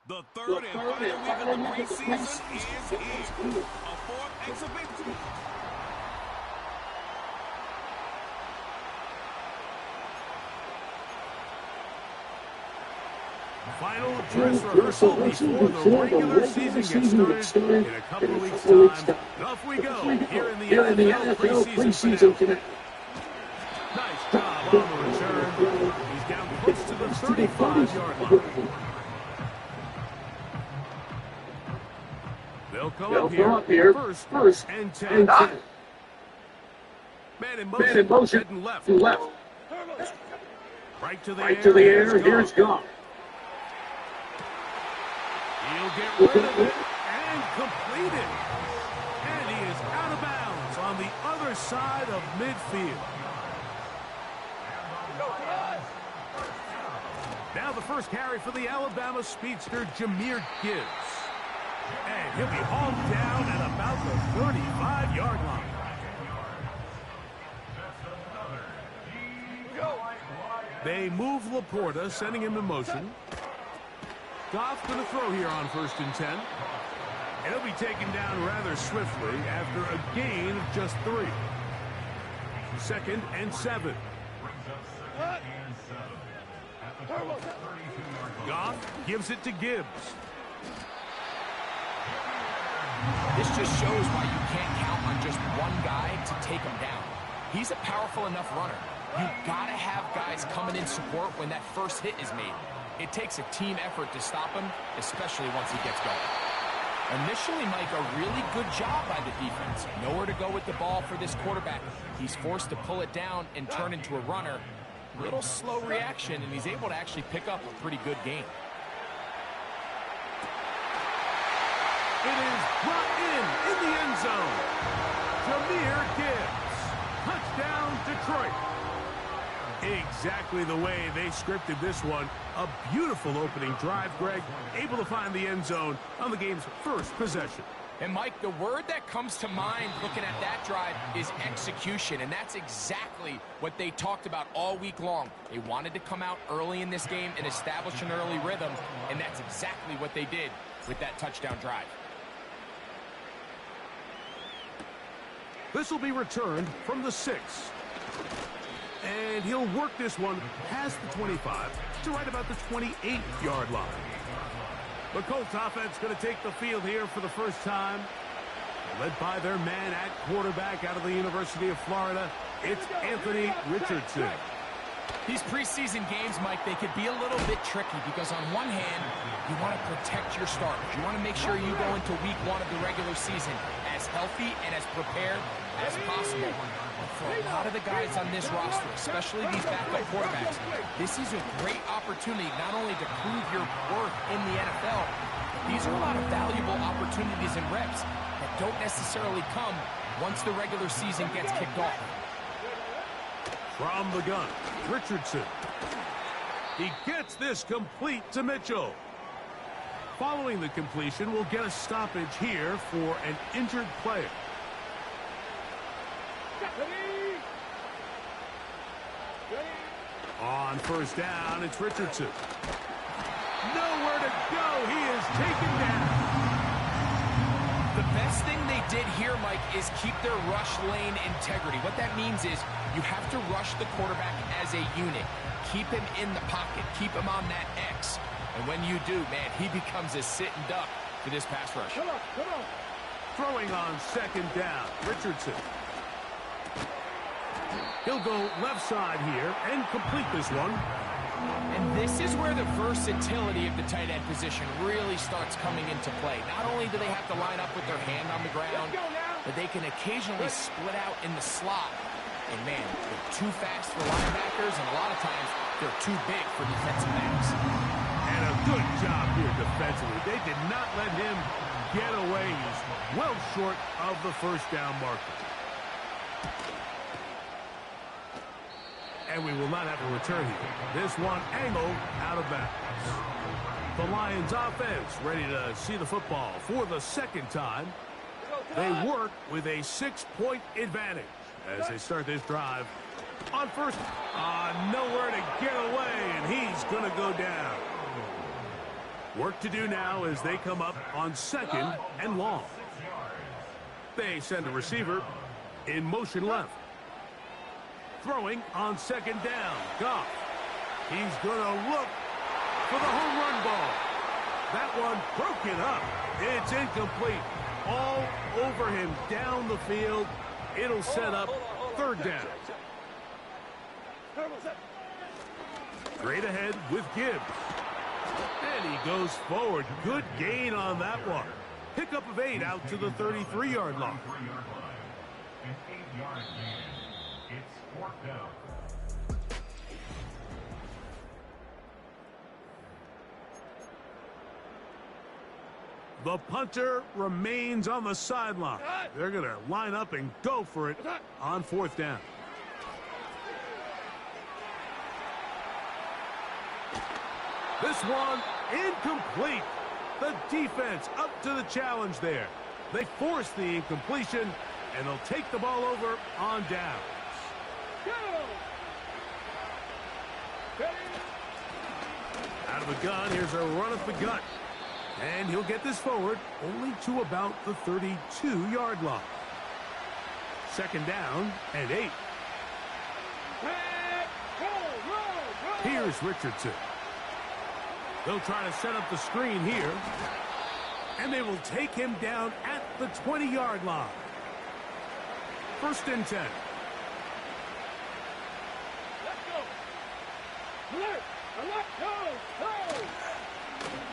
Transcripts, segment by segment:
The third and final week of the preseason is here. A fourth exhibition. Final dress rehearsal before the regular season gets started in a couple of weeks' time. And off we go here in the NFL preseason finale. Nice job on the return. He's down close to the 35-yard line. They'll come up here first and 10. Man in motion, heading left. Right to the air, here's Goff. He'll get rid of it and complete it. And he is out of bounds on the other side of midfield. Now the first carry for the Alabama speedster, Jahmyr Gibbs. And he'll be hauled down at about the 35-yard line. They move Laporta, sending him in motion. Goff going to throw here on 1st and 10. And he'll be taken down rather swiftly after a gain of just 3. 2nd and 7. Goff gives it to Gibbs. This just shows why you can't count on just one guy to take him down. He's a powerful enough runner. You've got to have guys coming in support when that first hit is made. It takes a team effort to stop him, especially once he gets going. Initially, Mike, a really good job by the defense. Nowhere to go with the ball for this quarterback. He's forced to pull it down and turn into a runner. Little slow reaction, and he's able to actually pick up a pretty good game. It is brought in the end zone. Jahmyr Gibbs. Touchdown, Detroit. Exactly the way they scripted this one. A beautiful opening drive, Greg. Able to find the end zone on the game's first possession. And, Mike, the word that comes to mind looking at that drive is execution, and that's exactly what they talked about all week long. They wanted to come out early in this game and establish an early rhythm, and that's exactly what they did with that touchdown drive. This will be returned from the 6. And he'll work this one past the 25 to right about the 28-yard line. The Colts offense going to take the field here for the first time. Led by their man at quarterback out of the University of Florida, it's Anthony Richardson. These preseason games, Mike, they could be a little bit tricky because on one hand, you want to protect your starters. You want to make sure you go into week 1 of the regular season as healthy and as prepared as possible. But for a lot of the guys on this roster, especially these backup quarterbacks, this is a great opportunity not only to prove your worth in the NFL, but these are a lot of valuable opportunities and reps that don't necessarily come once the regular season gets kicked off. From the gun, Richardson. He gets this complete to Mitchell. Following the completion, we'll get a stoppage here for an injured player. On first down, it's Richardson. Nowhere to go. He is taken down. The best thing they did here, Mike, is keep their rush lane integrity. What that means is you have to rush the quarterback as a unit. Keep him in the pocket. Keep him on that X. And when you do, man, he becomes a sitting duck to this pass rush. Come on. Throwing on second down, Richardson. He'll go left side here and complete this one. And this is where the versatility of the tight end position really starts coming into play. Not only do they have to line up with their hand on the ground, but they can occasionally split out in the slot. And man, they're too fast for linebackers, and a lot of times they're too big for defensive backs. And a good job here defensively. They did not let him get away. He's well short of the first down marker. And we will not have a return here. This one angled out of bounds. The Lions offense ready to see the football for the second time. They work with a 6-point advantage as they start this drive. On first, nowhere to get away, and he's going to go down. Work to do now as they come up on second and long. They send a receiver in motion left. Throwing on second down, Goff. He's going to look for the home run ball. That one broken up. It's incomplete. All over him down the field. It'll set up third down. Straight ahead with Gibbs. And he goes forward. Good gain on that one. Pickup of 8 out to the 33-yard line. It's fourth down. The punter remains on the sideline. They're going to line up and go for it on fourth down. This one incomplete. The defense up to the challenge there. They force the incompletion, and they'll take the ball over on downs. Out of the gun, here's a run up the gut. And he'll get this forward only to about the 32-yard line. Second down and 8. Here's Richardson. They'll try to set up the screen here. And they will take him down at the 20-yard line. First and 10.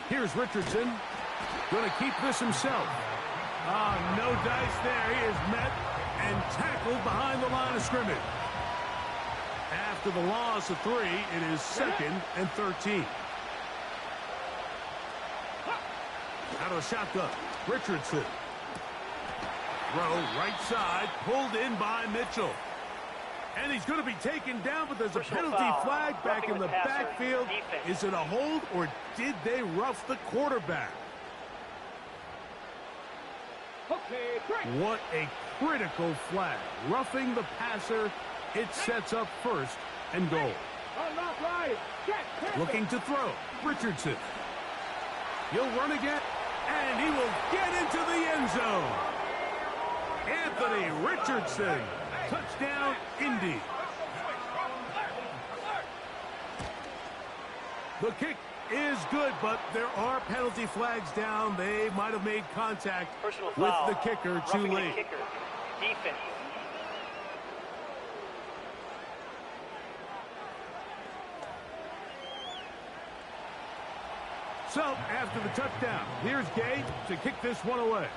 Here's Richardson. Going to keep this himself. No dice there. He is met and tackled behind the line of scrimmage. After the loss of 3, it is second and 13. Out of the shotgun, Richardson. Throw right side, pulled in by Mitchell. And he's going to be taken down, but there's a penalty flag back in the backfield. Is it a hold, or did they rough the quarterback? What a critical flag. Roughing the passer, it sets up first and goal. Looking to throw, Richardson. He'll run again, and he will get into the end zone. Anthony Richardson. Touchdown, Indy. The kick is good, but there are penalty flags down. They might have made contact with the kicker too late. Defense. So, after the touchdown, here's Gay to kick this one away.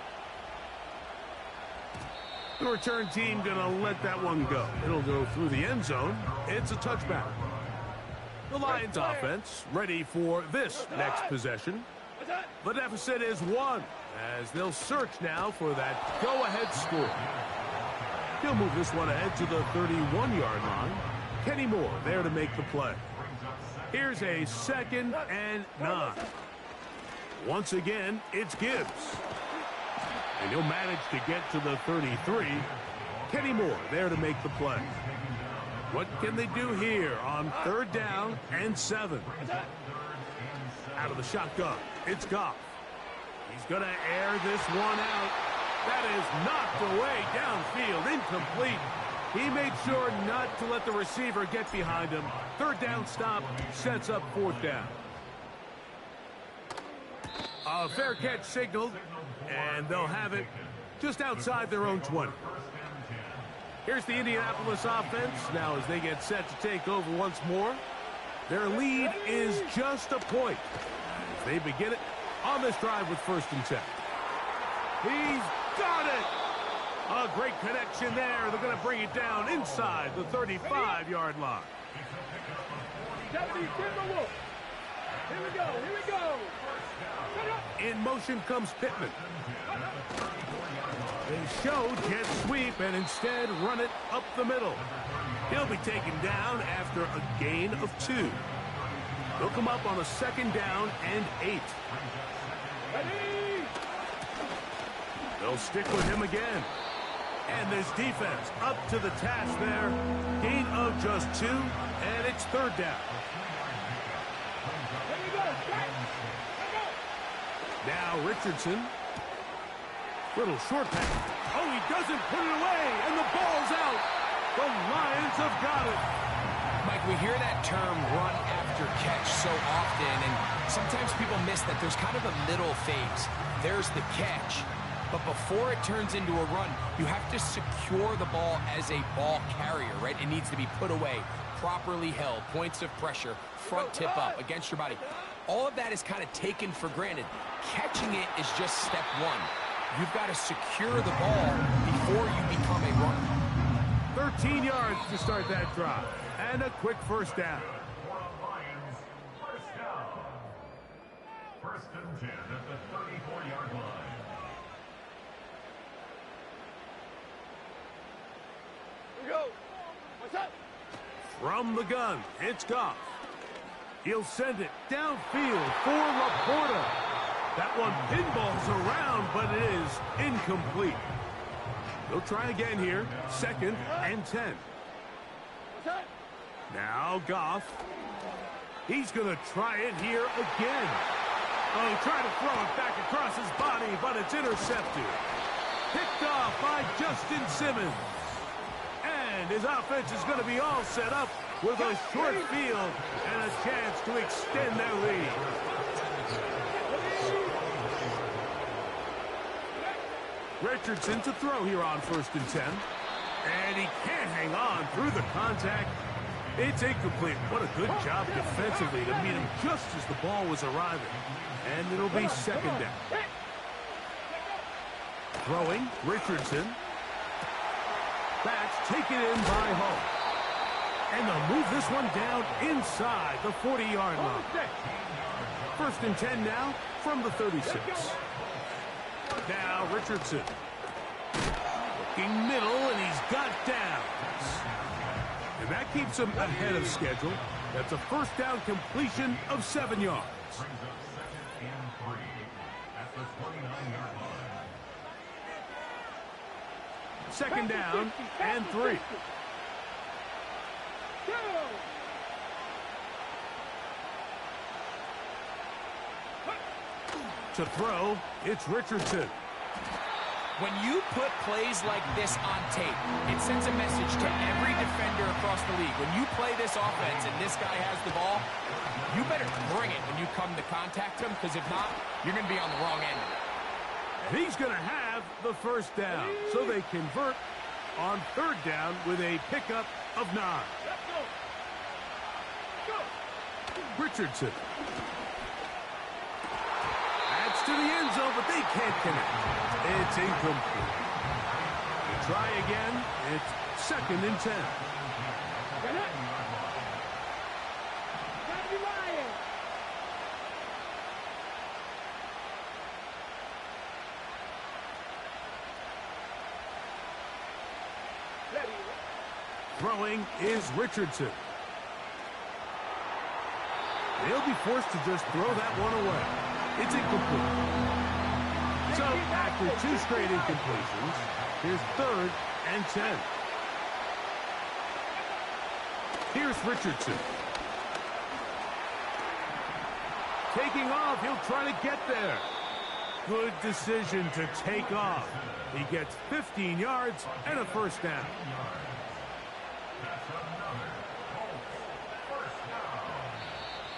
The return team going to let that one go. It'll go through the end zone. It's a touchback. The Lions offense ready for this next possession. The deficit is 1 as they'll search now for that go-ahead score. He'll move this one ahead to the 31-yard line. Kenny Moore there to make the play. Here's a second and 9. Once again, it's Gibbs. And he'll manage to get to the 33. Kenny Moore there to make the play. What can they do here on third down and 7? Out of the shotgun, it's Goff. He's going to air this one out. That is knocked away downfield, incomplete. He made sure not to let the receiver get behind him. Third down stop sets up fourth down. A fair catch signaled, and they'll have it just outside their own 20. Here's the Indianapolis offense now as they get set to take over once more. Their lead is just a point as they begin it on this drive with 1st and 10. He's got it! A great connection there. They're going to bring it down inside the 35-yard line. Here we go. In motion comes Pittman. They show jet sweep and instead run it up the middle. He'll be taken down after a gain of 2. They'll come up on a 2nd down and 8. They'll stick with him again. And this defense up to the task there. Gain of just 2, and it's 3rd down. Now Richardson. Little short pass. Oh, he doesn't put it away, and the ball's out. The Lions have got it. Mike, we hear that term run after catch so often, and sometimes people miss that there's kind of a middle phase. There's the catch, but before it turns into a run, you have to secure the ball as a ball carrier, right? It needs to be put away, properly held, points of pressure, front tip up against your body. All of that is kind of taken for granted. Catching it is just step 1. You've got to secure the ball before you become a runner. 13 yards to start that drive. And a quick 1st down. 1st and 10 at the 34-yard line. Here we go. What's up? From the gun, it's Goff. He'll send it downfield for Laporta. That one pinballs around, but it is incomplete. They'll try again here. 2nd and 10. Now Goff. He's going to try it here again. Oh, try to throw it back across his body, but it's intercepted. Picked off by Justin Simmons. And his offense is going to be all set up with a short field and a chance to extend their lead. Richardson to throw here on 1st and 10. And he can't hang on through the contact. It's incomplete. What a good job defensively to meet him just as the ball was arriving. And it'll be 2nd down. Throwing, Richardson. Bats taken in by Hull. And they'll move this one down inside the 40-yard line. 1st and 10 now from the 36. Now Richardson. Looking middle, and he's got downs. And that keeps him ahead of schedule. That's a 1st down completion of 7 yards. 2nd down and 3. To throw, it's Richardson. When you put plays like this on tape, it sends a message to every defender across the league. When you play this offense and this guy has the ball, you better bring it when you come to contact him, because if not, you're going to be on the wrong end of it. And he's going to have the 1st down, so they convert on 3rd down with a pickup of 9. Richardson. Adds to the end zone, but they can't connect. It's incomplete. They try again. It's 2nd and 10. Throwing is Richardson. They'll be forced to just throw that one away. It's incomplete. So after 2 straight incompletions, here's 3rd and 10. Here's Richardson. Taking off, he'll try to get there. Good decision to take off. He gets 15 yards and a 1st down.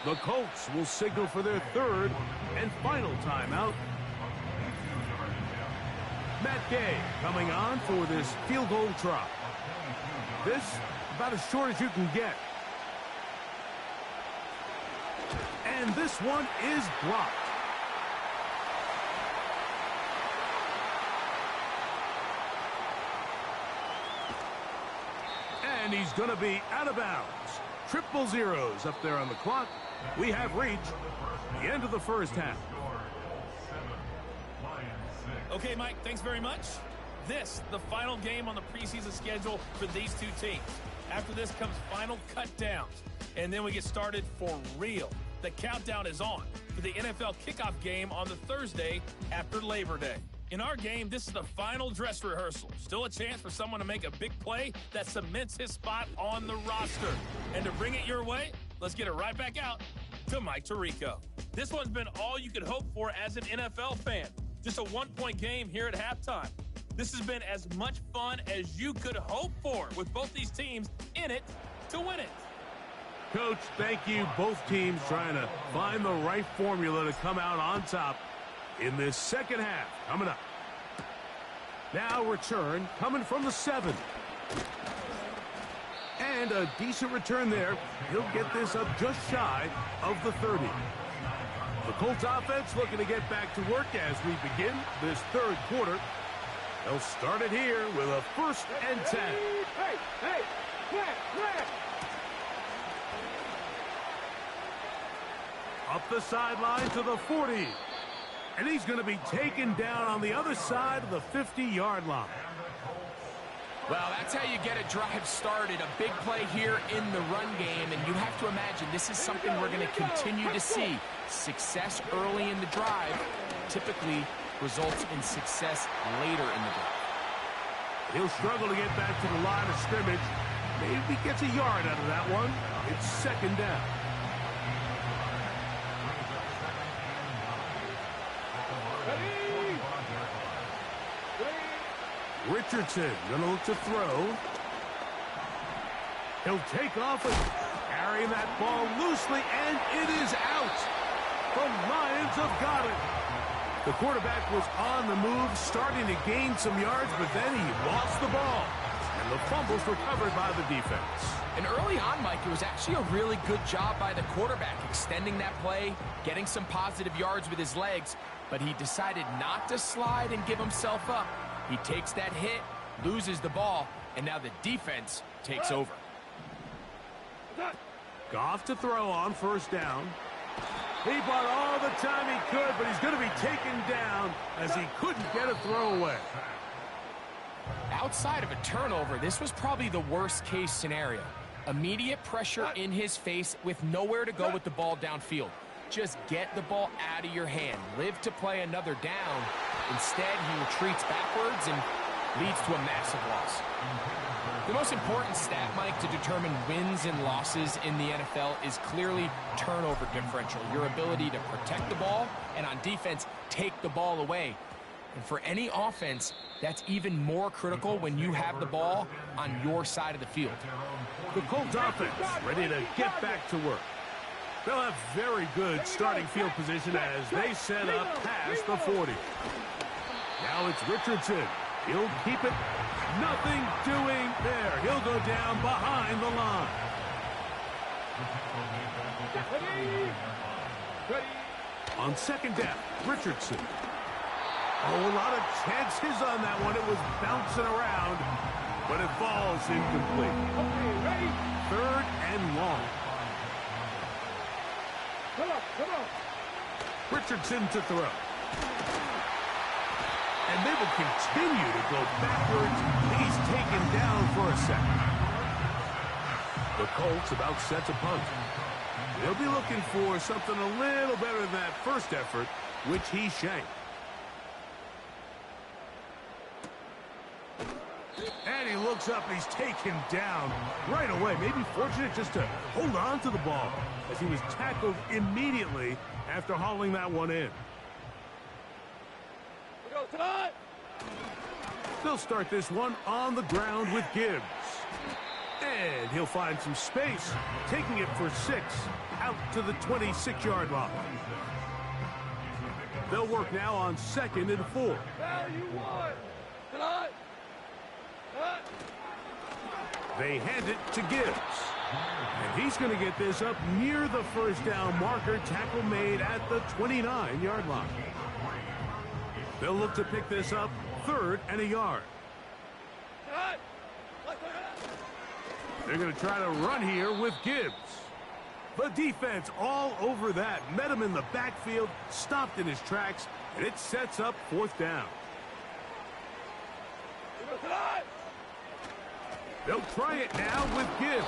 The Colts will signal for their third and final timeout. Matt Gay coming on for this field goal try. This about as short as you can get. And this one is blocked. And he's going to be out of bounds. Triple zeros up there on the clock. We have reached the end of the first half. Okay, Mike, thanks very much. This, the final game on the preseason schedule for these two teams. After this comes final cut downs, and then we get started for real. The countdown is on for the NFL kickoff game on the Thursday after Labor Day. In our game, this is the final dress rehearsal. Still a chance for someone to make a big play that cements his spot on the roster. And to bring it your way, let's get it right back out to Mike Tirico. This one's been all you could hope for as an NFL fan. Just a one-point game here at halftime. This has been as much fun as you could hope for with both these teams in it to win it. Coach, thank you. Both teams trying to find the right formula to come out on top in this second half. Coming up. Now return coming from the 7. And a decent return there. He'll get this up just shy of the 30. The Colts offense looking to get back to work as we begin this third quarter. They'll start it here with a 1st and 10. Hey, flat. Up the sideline to the 40. And he's going to be taken down on the other side of the 50-yard line. Well, that's how you get a drive started. A big play here in the run game, and you have to imagine this is something we're going to continue to see. Success early in the drive typically results in success later in the drive. He'll struggle to get back to the line of scrimmage. Maybe gets a yard out of that one. It's 2nd down. Richardson going to look to throw. He'll take off and carry that ball loosely, and it is out. The Lions have got it. The quarterback was on the move, starting to gain some yards, but then he lost the ball. And the fumble's recovered by the defense. And early on, Mike, it was actually a really good job by the quarterback, extending that play, getting some positive yards with his legs, but he decided not to slide and give himself up. He takes that hit, loses the ball, and now the defense takes over. Goff to throw on 1st down. He bought all the time he could, but he's going to be taken down as he couldn't get a throw away. Outside of a turnover, this was probably the worst-case scenario. Immediate pressure in his face with nowhere to go with the ball downfield. Just get the ball out of your hand. Live to play another down. Instead, he retreats backwards and leads to a massive loss. The most important stat, Mike, to determine wins and losses in the NFL is clearly turnover differential. Your ability to protect the ball and on defense, take the ball away. And for any offense, that's even more critical when you have the ball on your side of the field. The Colts offense ready to get back to work. They'll have very good starting field position as they set up past the 40. Now it's Richardson. He'll keep it. Nothing doing there. He'll go down behind the line. On 2nd down, Richardson. Oh, a lot of chances on that one. It was bouncing around, but it falls incomplete. 3rd and long. Come on. Richardson to throw. And they will continue to go backwards. He's taken down for a second. The Colts about set to punt. They'll be looking for something a little better than that first effort, which he shanked. And he looks up, and he's taken down right away. Maybe fortunate just to hold on to the ball as he was tackled immediately after hauling that one in. They'll start this one on the ground with Gibbs. And he'll find some space, taking it for 6, out to the 26-yard line. They'll work now on 2nd and 4. They hand it to Gibbs. And he's going to get this up near the first down marker. Tackle made at the 29-yard line. They'll look to pick this up 3rd and a yard. They're going to try to run here with Gibbs. The defense all over that. Met him in the backfield, stopped in his tracks, and it sets up 4th down. They'll try it now with Gibbs.